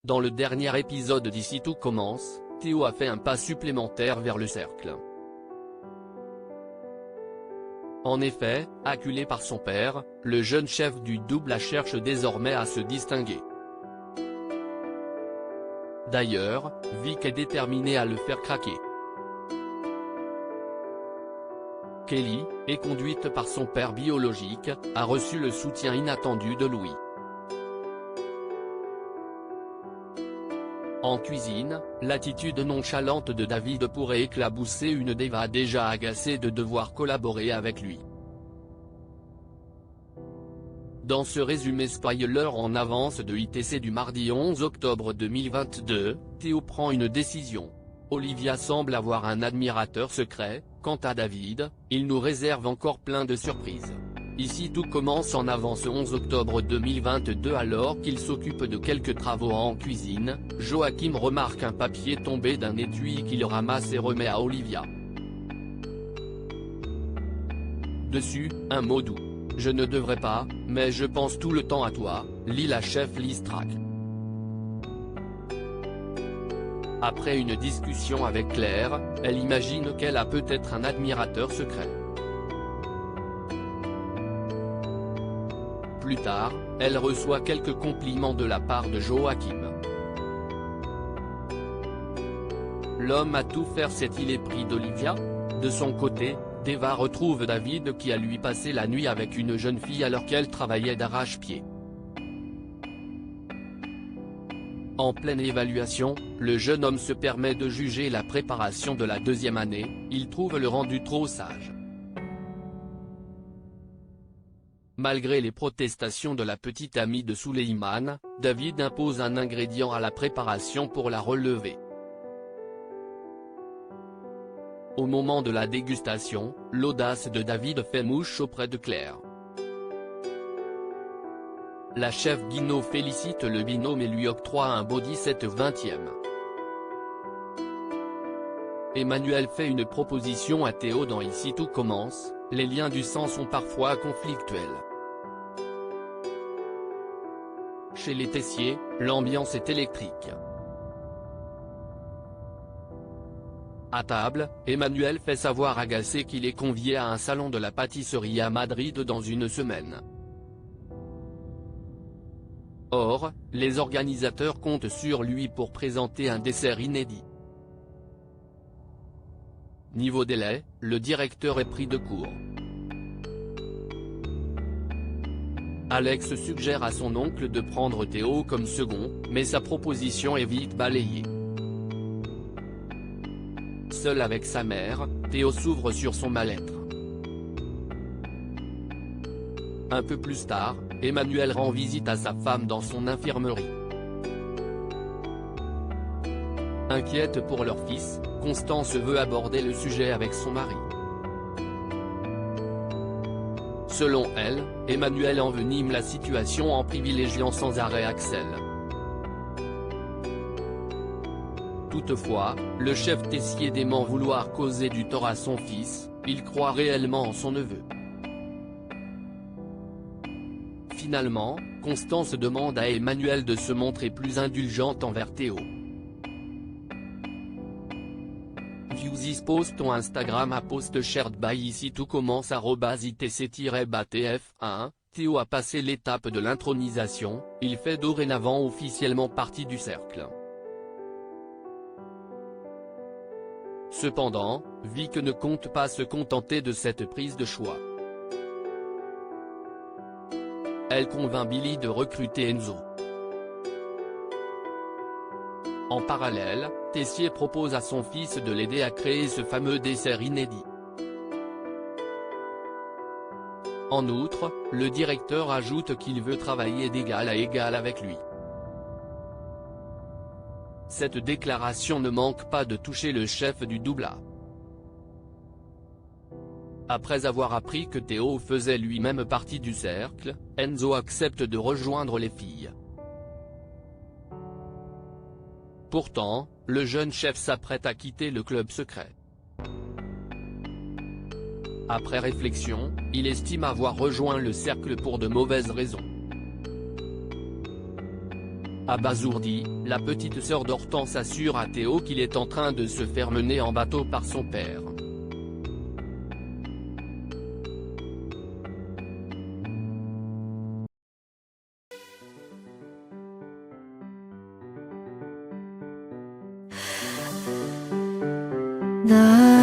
Dans le dernier épisode d'Ici tout commence, Théo a fait un pas supplémentaire vers le cercle. En effet, acculé par son père, le jeune chef du double cherche désormais à se distinguer. D'ailleurs, Vic est déterminé à le faire craquer. Kelly, et conduite par son père biologique, a reçu le soutien inattendu de Louis. En cuisine, l'attitude nonchalante de David pourrait éclabousser une Deva déjà agacée de devoir collaborer avec lui. Dans ce résumé spoiler en avance de ITC du mardi 11 octobre 2022, Théo prend une décision. Olivia semble avoir un admirateur secret. Quant à David, il nous réserve encore plein de surprises. Ici tout commence en avance 11 octobre 2022 alors qu'il s'occupe de quelques travaux en cuisine, Joachim remarque un papier tombé d'un étui qu'il ramasse et remet à Olivia. Dessus, un mot doux. « Je ne devrais pas, mais je pense tout le temps à toi », lit la chef Listrac. Après une discussion avec Claire, elle imagine qu'elle a peut-être un admirateur secret. Plus tard, elle reçoit quelques compliments de la part de Joachim. L'homme à tout faire s'est-il épris d'Olivia? De son côté, Deva retrouve David qui a lui passé la nuit avec une jeune fille alors qu'elle travaillait d'arrache-pied. En pleine évaluation, le jeune homme se permet de juger la préparation de la deuxième année, il trouve le rendu trop sage. Malgré les protestations de la petite amie de Suleiman, David impose un ingrédient à la préparation pour la relever. Au moment de la dégustation, l'audace de David fait mouche auprès de Claire. La chef Guino félicite le binôme et lui octroie un body set 20e. Emmanuel fait une proposition à Théo dans Ici tout commence, les liens du sang sont parfois conflictuels. Chez les Tessier, l'ambiance est électrique. À table, Emmanuel fait savoir agacé qu'il est convié à un salon de la pâtisserie à Madrid dans une semaine. Or, les organisateurs comptent sur lui pour présenter un dessert inédit. Niveau délai, le directeur est pris de court. Alex suggère à son oncle de prendre Théo comme second, mais sa proposition est vite balayée. Seul avec sa mère, Théo s'ouvre sur son mal-être. Un peu plus tard, Emmanuel rend visite à sa femme dans son infirmerie. Inquiète pour leur fils, Constance veut aborder le sujet avec son mari. Selon elle, Emmanuel envenime la situation en privilégiant sans arrêt Axel. Toutefois, le chef Tessier dément vouloir causer du tort à son fils, il croit réellement en son neveu. Finalement, Constance demande à Emmanuel de se montrer plus indulgente envers Théo. View this post on Instagram à post shared by Ici tout commence @itc-tf1, Théo a passé l'étape de l'intronisation, il fait dorénavant officiellement partie du cercle. Cependant, Vic ne compte pas se contenter de cette prise de choix. Elle convainc Billy de recruter Enzo. En parallèle, Tessier propose à son fils de l'aider à créer ce fameux dessert inédit. En outre, le directeur ajoute qu'il veut travailler d'égal à égal avec lui. Cette déclaration ne manque pas de toucher le chef du double A. Après avoir appris que Théo faisait lui-même partie du cercle, Enzo accepte de rejoindre les filles. Pourtant, le jeune chef s'apprête à quitter le club secret. Après réflexion, il estime avoir rejoint le cercle pour de mauvaises raisons. Abasourdi, la petite sœur d'Hortense assure à Théo qu'il est en train de se faire mener en bateau par son père. 나